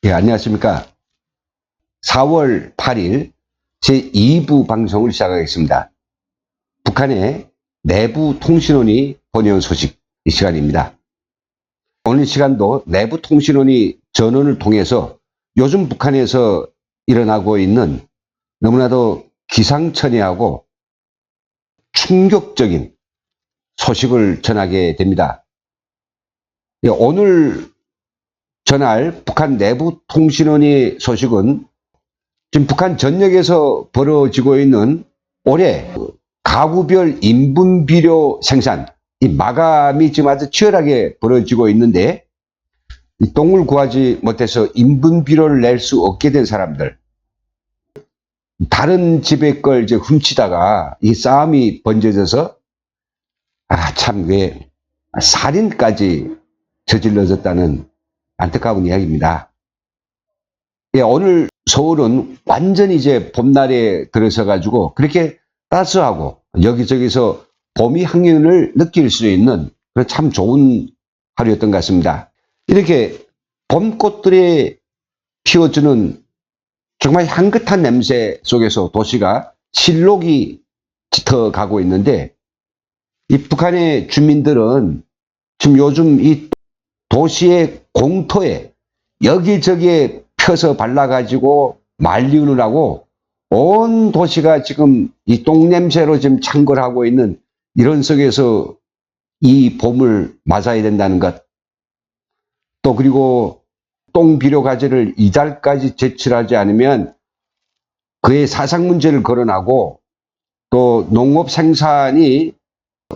예, 안녕하십니까. 4월 8일 제2부 방송을 시작하겠습니다. 북한의 내부 통신원이 보내온 소식 이 시간입니다. 오늘 시간도 내부 통신원이 전원을 통해서 요즘 북한에서 일어나고 있는 너무나도 기상천외하고 충격적인 소식을 전하게 됩니다. 예, 오늘 전할 북한 내부 통신원의 소식은 지금 북한 전역에서 벌어지고 있는 올해 가구별 인분 비료 생산, 이 마감이 지금 아주 치열하게 벌어지고 있는데, 이 똥을 구하지 못해서 인분 비료를 낼 수 없게 된 사람들, 다른 집의 걸 이제 훔치다가 이 싸움이 번져져서 참 왜 살인까지 저질러졌다는 안타까운 이야기입니다. 예, 오늘 서울은 완전히 이제 봄날에 들어서 가지고 그렇게 따스하고 여기저기서 봄의 향연을 느낄 수 있는 그런 참 좋은 하루였던 것 같습니다. 이렇게 봄꽃들이 피워주는 정말 향긋한 냄새 속에서 도시가 실록이 짙어가고 있는데, 이 북한의 주민들은 지금 요즘 이 도시의 공터에 여기저기에 펴서 발라가지고 말리느라고 온 도시가 지금 이 똥냄새로 지금 창궐하고 있는 이런 속에서 이 봄을 맞아야 된다는 것. 또 그리고 똥비료 가지를 이달까지 제출하지 않으면 그의 사상 문제를 거론하고, 또 농업 생산이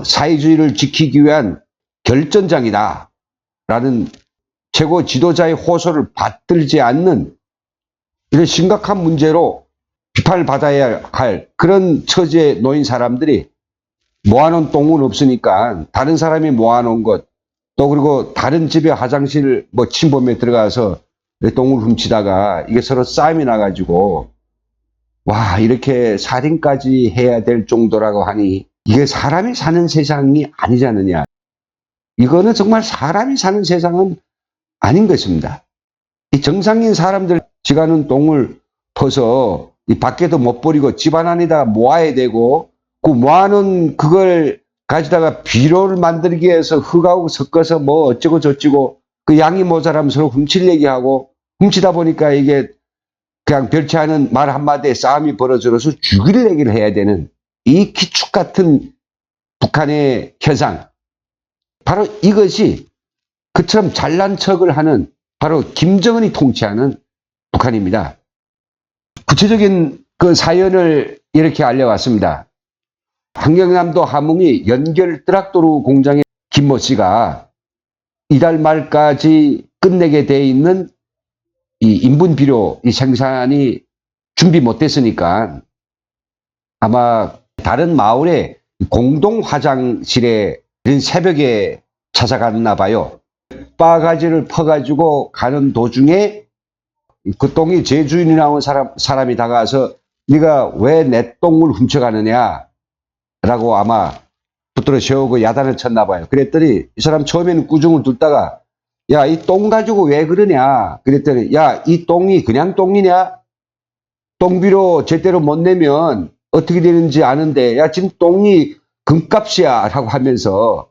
사회주의를 지키기 위한 결전장이다 라는 최고 지도자의 호소를 받들지 않는 이런 심각한 문제로 비판을 받아야 할 그런 처지에 놓인 사람들이 모아놓은 똥은 없으니까 다른 사람이 모아놓은 것, 또 그리고 다른 집의 화장실 침범에 들어가서 똥을 훔치다가 이게 서로 싸움이 나가지고 와, 이렇게 살인까지 해야 될 정도라고 하니 이게 사람이 사는 세상이 아니지 않느냐. 이거는 정말 사람이 사는 세상은 아닌 것입니다. 이 정상인 사람들 지가는 똥을 퍼서 이 밖에도 못 버리고 집안 안에다 모아야 되고, 그 모아놓은 그걸 가지다가 비료를 만들기 위해서 흙하고 섞어서 뭐 어쩌고 저쩌고 그 양이 모자라면 서로 훔칠 얘기하고, 훔치다 보니까 이게 그냥 별치 않은 말 한마디에 싸움이 벌어져서 죽일 얘기를 해야 되는 이 기축 같은 북한의 현상, 바로 이것이 그처럼 잘난 척을 하는 바로 김정은이 통치하는 북한입니다. 구체적인 그 사연을 이렇게 알려왔습니다. 한경남도 함흥이 연결 트락도로 공장의 김모 씨가 이달 말까지 끝내게 돼 있는 이 인분 비료 이 생산이 준비 못됐으니까 아마 다른 마을의 공동 화장실에 새벽에 찾아갔나 봐요. 바가지를 퍼가지고 가는 도중에 그 똥이 제 주인이 나온 사람이 다가와서 네가 왜 내 똥을 훔쳐가느냐 라고 아마 붙들어 세우고 야단을 쳤나 봐요. 그랬더니 이 사람 처음에는 꾸중을 듣다가 야, 이 똥 가지고 왜 그러냐 그랬더니 야, 이 똥이 그냥 똥이냐? 똥비료 제대로 못 내면 어떻게 되는지 아는데 야, 지금 똥이 금값이야 라고 하면서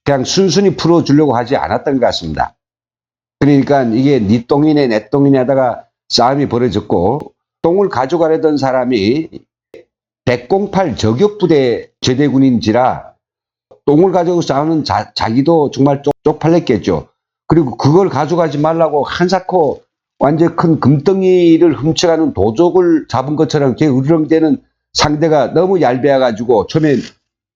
그냥 순순히 풀어주려고 하지 않았던 것 같습니다. 그러니까 이게 네 똥이네 내 똥이네 하다가 싸움이 벌어졌고, 똥을 가져가려던 사람이 108 저격부대 제대군인지라 똥을 가지고 싸우는 자기도 정말 쪽팔렸겠죠. 그리고 그걸 가져가지 말라고 한사코 완전 큰 금덩이를 훔쳐가는 도적을 잡은 것처럼 걔 으르렁대는 상대가 너무 얄배워가지고 처음에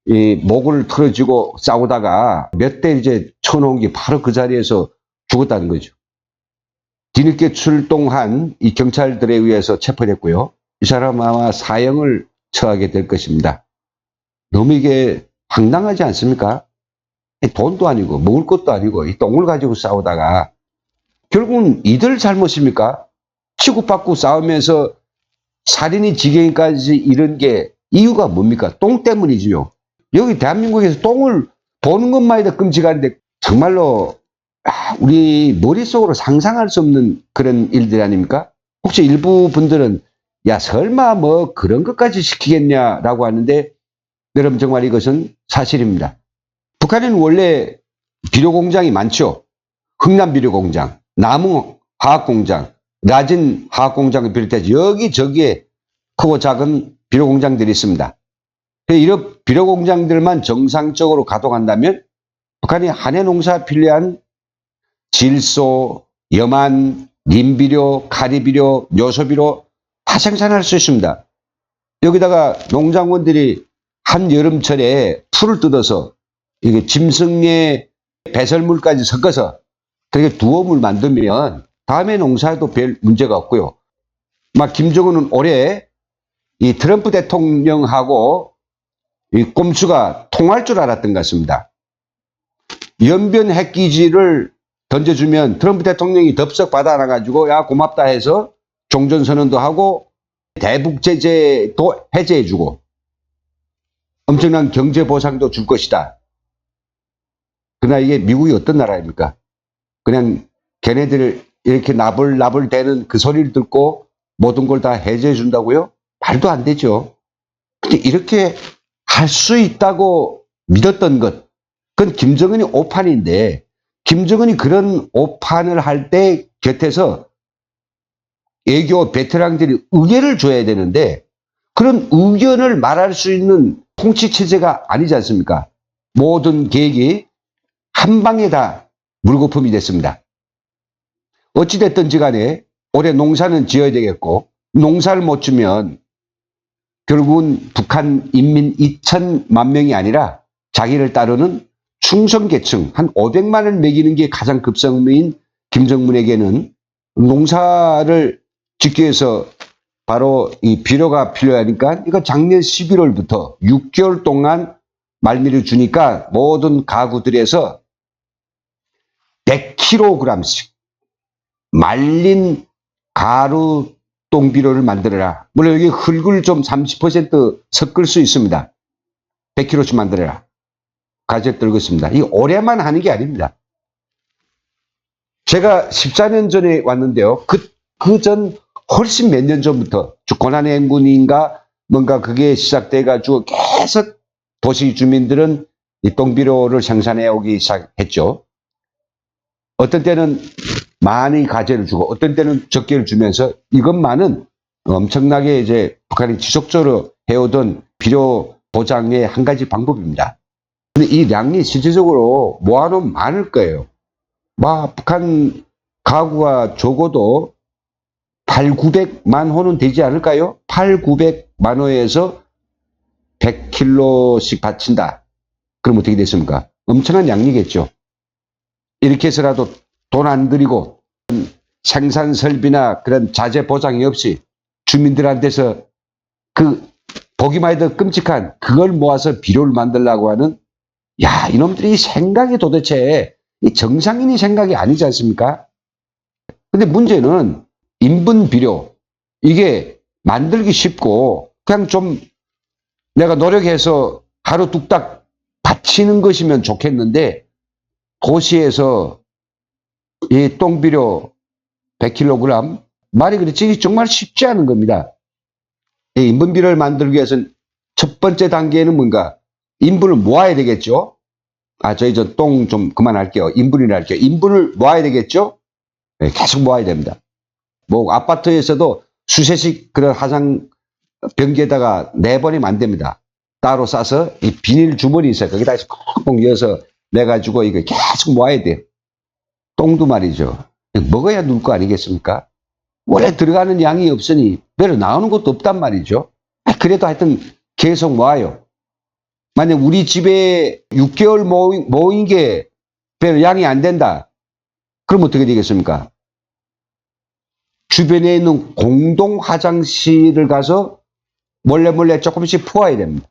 이 목을 틀어지고 싸우다가 몇 대 이제 쳐놓은 게 바로 그 자리에서 죽었다는 거죠. 뒤늦게 출동한 이 경찰들에 의해서 체포됐고요. 이 사람 아마 사형을 처하게 될 것입니다. 너무 이게 황당하지 않습니까? 돈도 아니고 먹을 것도 아니고 이 똥을 가지고 싸우다가 결국은 이들 잘못입니까? 치고받고 싸우면서 살인이 지경까지 이런 게 이유가 뭡니까? 똥 때문이지요. 여기 대한민국에서 똥을 보는 것만해도 끔찍한데 정말로 우리 머릿속으로 상상할 수 없는 그런 일들 아닙니까? 혹시 일부 분들은 야 설마 뭐 그런 것까지 시키겠냐라고 하는데 여러분 정말 이것은 사실입니다. 북한에는 원래 비료 공장이 많죠. 흥남 비료 공장, 남ung 화학 공장, 라진 화학 공장을 비롯해서 여기저기에 크고 작은 비료 공장들이 있습니다. 이런 비료 공장들만 정상적으로 가동한다면 북한이 한해 농사에 필요한 질소, 염한, 림비료, 가리비료, 요소비료 다 생산할 수 있습니다. 여기다가 농장원들이 한여름철에 풀을 뜯어서 이게 짐승의 배설물까지 섞어서 그렇게 두어물 만들면 다음에 농사에도 별 문제가 없고요. 막 김정은은 올해 이 트럼프 대통령하고 이 꼼수가 통할 줄 알았던 것 같습니다. 연변 핵기지를 던져주면 트럼프 대통령이 덥석 받아놔가지고 야 고맙다 해서 종전선언도 하고 대북 제재도 해제해주고 엄청난 경제 보상도 줄 것이다. 그러나 이게 미국이 어떤 나라입니까? 그냥 걔네들 이렇게 나불나불 대는 그 소리를 듣고 모든 걸 다 해제해 준다고요? 말도 안 되죠. 근데 이렇게 할 수 있다고 믿었던 것, 그건 김정은이 오판인데 김정은이 그런 오판을 할 때 곁에서 애교 베테랑들이 의견을 줘야 되는데 그런 의견을 말할 수 있는 통치 체제가 아니지 않습니까? 모든 계획이 한 방에 다 물거품이 됐습니다. 어찌됐든지 간에 올해 농사는 지어야 되겠고 농사를 못 주면 결국은 북한 인민 2천만 명이 아니라 자기를 따르는 충성계층 한 500만을 먹이는 게 가장 급선무인 김정문에게는 농사를 짓기 위해서 바로 이 비료가 필요하니까 이거 작년 11월부터 6개월 동안 말미를 주니까 모든 가구들에서 100kg씩 말린 가루 똥비료를 만들어라. 물론 여기 흙을 좀 30% 섞을 수 있습니다. 100kg씩 만들어라. 가지에 들고 있습니다. 이 올해만 하는 게 아닙니다. 제가 14년 전에 왔는데요. 그 전 훨씬 몇 년 전부터 고난의 행군인가 뭔가 그게 시작돼가지고 계속 도시 주민들은 이 똥비료를 생산해 오기 시작했죠. 어떤 때는 많이 가재를 주고 어떤 때는 적게를 주면서 이것만은 엄청나게 이제 북한이 지속적으로 해오던 비료 보장의 한 가지 방법입니다. 근데 이 양이 실질적으로 모아놓으면 많을 거예요. 북한 가구가 적어도 8, 900만 호는 되지 않을까요? 8, 900만 호에서 100kg씩 바친다. 그럼 어떻게 됐습니까? 엄청난 양이겠죠. 이렇게 해서라도 돈 안 들이고 생산 설비나 그런 자재 보장이 없이 주민들한테서 그 보기만 해도 끔찍한 그걸 모아서 비료를 만들려고 하는 야 이놈들이 생각이 도대체 정상인이 생각이 아니지 않습니까? 근데 문제는 인분 비료 이게 만들기 쉽고 그냥 좀 내가 노력해서 하루 뚝딱 바치는 것이면 좋겠는데 도시에서 이 똥비료 100kg 말이 그렇지 정말 쉽지 않은 겁니다. 이 인분 비료를 만들기 위해서는 첫 번째 단계는 뭔가 인분을 모아야 되겠죠. 저희 저 똥 좀 그만할게요. 인분이라 할게요. 인분을 모아야 되겠죠. 네, 계속 모아야 됩니다. 뭐 아파트에서도 수세식 그런 화장 변기에다가 내버리면 안 됩니다. 따로 싸서 이 비닐 주머니 있어요. 거기다 꽁꽁 이어서 내가지고 이거 계속 모아야 돼요. 똥도 말이죠. 먹어야 누울 거 아니겠습니까? 원래 들어가는 양이 없으니 별로 나오는 것도 없단 말이죠. 그래도 하여튼 계속 모아요. 만약 우리 집에 6개월 모인 게 별로 양이 안 된다. 그럼 어떻게 되겠습니까? 주변에 있는 공동 화장실을 가서 몰래 조금씩 퍼와야 됩니다.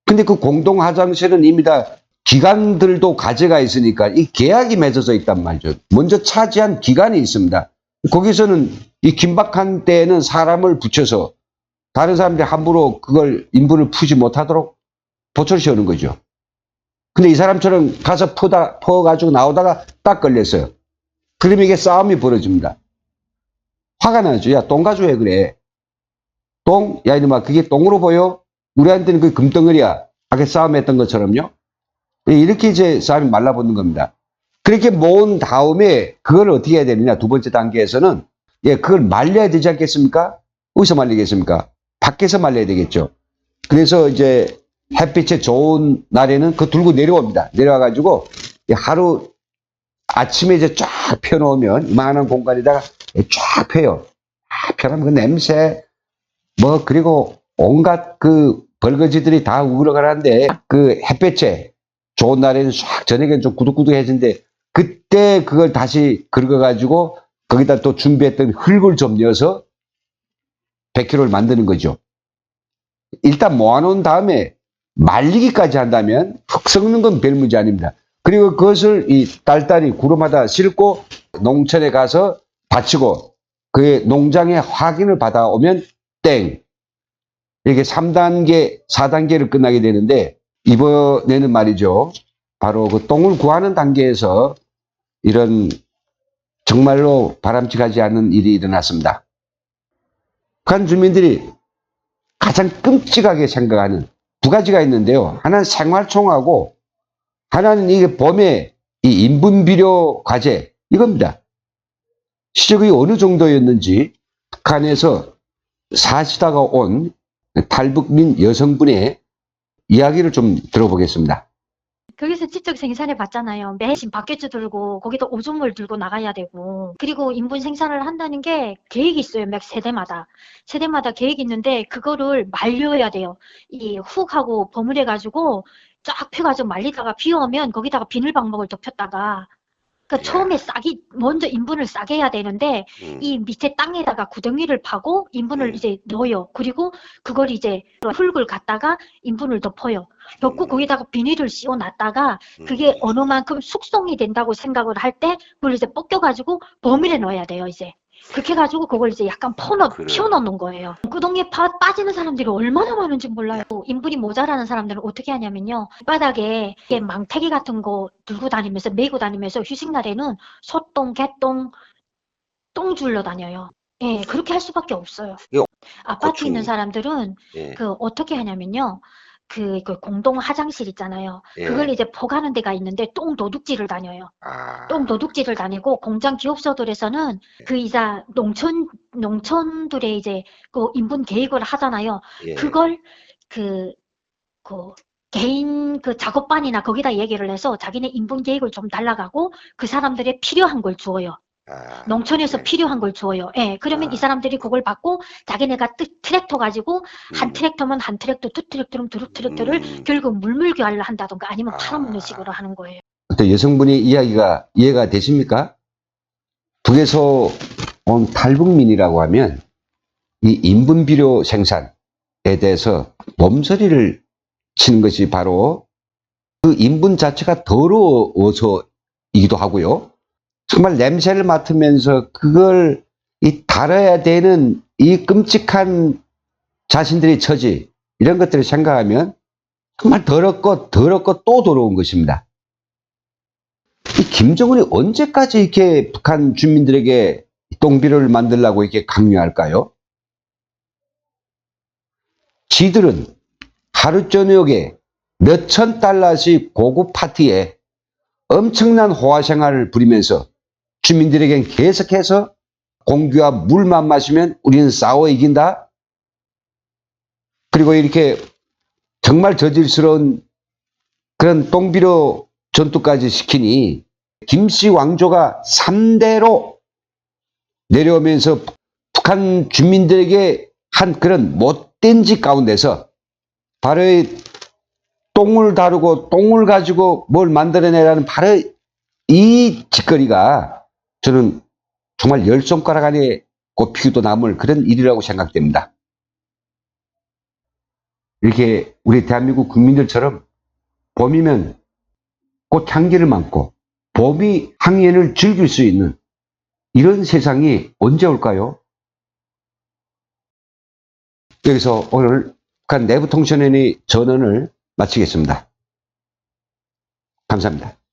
근데 그 공동 화장실은 이미 다 기관들도 가져가 있으니까 이 계약이 맺어져 있단 말이죠. 먼저 차지한 기관이 있습니다. 거기서는 이 긴박한 때에는 사람을 붙여서 다른 사람들이 함부로 그걸 인분을 푸지 못하도록 보초를 씌우는 거죠. 근데 이 사람처럼 가서 퍼가지고 나오다가 딱 걸렸어요. 그러면 이게 싸움이 벌어집니다. 화가 나죠. 야, 똥 가지고 왜 그래? 똥? 야, 이놈아, 그게 똥으로 보여? 우리한테는 그 금덩어리야. 아까 싸움했던 것처럼요. 이렇게 이제 싸움이 말라붙는 겁니다. 그렇게 모은 다음에 그걸 어떻게 해야 되느냐? 두 번째 단계에서는 예, 그걸 말려야 되지 않겠습니까? 어디서 말리겠습니까? 밖에서 말려야 되겠죠. 그래서 이제 햇빛에 좋은 날에는 그거 들고 내려옵니다. 내려와가지고 하루 아침에 이제 쫙 펴놓으면 이만한 공간에다가 쫙 펴요. 펴놓으면 그 냄새, 뭐, 그리고 온갖 그 벌거지들이 다 우러가는데 그 햇볕에 좋은 날에는 쫙 저녁에는 좀 구둑구둑해진데 그때 그걸 다시 긁어가지고 거기다 또 준비했던 흙을 좀 넣어서 100kg를 만드는 거죠. 일단 모아놓은 다음에 말리기까지 한다면 흙 섞는 건 별 문제 아닙니다. 그리고 그것을 이 딸딸이 구름하다 싣고 농촌에 가서 바치고 그의 농장의 확인을 받아오면 땡. 이렇게 3단계, 4단계를 끝나게 되는데 이번에는 말이죠. 바로 그 똥을 구하는 단계에서 이런 정말로 바람직하지 않은 일이 일어났습니다. 북한 주민들이 가장 끔찍하게 생각하는 두 가지가 있는데요. 하나는 생활총하고 하나는 이게 범의 이 인분비료 과제 이겁니다. 시적이 어느 정도였는지 북한에서 사시다가 온 탈북민 여성분의 이야기를 좀 들어보겠습니다. 거기서 직접 생산해 봤잖아요. 매신 바켓츠 들고 거기다 오줌을 들고 나가야 되고 그리고 인분 생산을 한다는 게 계획이 있어요. 몇 세대마다 계획이 있는데 그거를 말려야 돼요. 이 훅하고 버무려 가지고 쫙 펴가지고 말리다가 비 오면 거기다가 비닐방목을 덮였다가 그러니까 처음에 먼저 인분을 싸게 해야 되는데 이 밑에 땅에다가 구덩이를 파고 인분을 이제 넣어요. 그리고 그걸 이제 흙을 갖다가 인분을 덮어요. 덮고 거기다가 비닐을 씌워놨다가 그게 어느 만큼 숙성이 된다고 생각을 할 때 그걸 이제 벗겨가지고 버밀에 넣어야 돼요. 이제 그렇게 해가지고 그걸 이제 약간 피워넣는 거예요. 그 동네에 빠지는 사람들이 얼마나 많은지 몰라요. 인분이 모자라는 사람들은 어떻게 하냐면요. 바닥에 망태기 같은 거 들고 다니면서 메고 다니면서 휴식 날에는 소똥, 개똥, 똥 줄러 다녀요. 예, 그렇게 할 수밖에 없어요. 아파트 있는 사람들은 그 어떻게 하냐면요. 그 공동 화장실 있잖아요. 그걸 이제 포가는 데가 있는데 똥 도둑질을 다녀요. 똥 도둑질을 다니고 공장 기업소들에서는 그 이자 농촌들의 이제 그 인분 계획을 하잖아요. 그걸 그 개인 그 작업반이나 거기다 얘기를 해서 자기네 인분 계획을 좀 달라가고 그 사람들의 필요한 걸 주어요. 농촌에서 필요한 걸 줘요. 예, 그러면 이 사람들이 그걸 받고 자기네가 트랙터 가지고 한 트랙터면 한 트랙터, 두 트랙터면 두 트랙터를 결국 물물교환을 한다던가 아니면 팔아먹는 식으로 하는 거예요. 어떤 여성분의 이야기가 이해가 되십니까? 북에서 온 탈북민이라고 하면 이 인분비료 생산에 대해서 몸서리를 치는 것이 바로 그 인분 자체가 더러워서이기도 하고요. 정말 냄새를 맡으면서 그걸 다뤄야 되는 이 끔찍한 자신들의 처지 이런 것들을 생각하면 정말 더럽고 또 더러운 것입니다. 이 김정은이 언제까지 이렇게 북한 주민들에게 똥비료를 만들라고 이렇게 강요할까요? 지들은 하루 저녁에 몇천 달러씩 고급 파티에 엄청난 호화 생활을 부리면서 주민들에겐 계속해서 공기와 물만 마시면 우리는 싸워 이긴다. 그리고 이렇게 정말 저질스러운 그런 똥비료 전투까지 시키니 김씨 왕조가 3대로 내려오면서 북한 주민들에게 한 그런 못된 짓 가운데서 바로 똥을 다루고 똥을 가지고 뭘 만들어내라는 바로 이 짓거리가 저는 정말 열 손가락 안에 꼽히기도 남을 그런 일이라고 생각됩니다. 이렇게 우리 대한민국 국민들처럼 봄이면 꽃향기를 맡고 봄이 향연을 즐길 수 있는 이런 세상이 언제 올까요? 여기서 오늘 북한 내부통신원의 전언을 마치겠습니다. 감사합니다.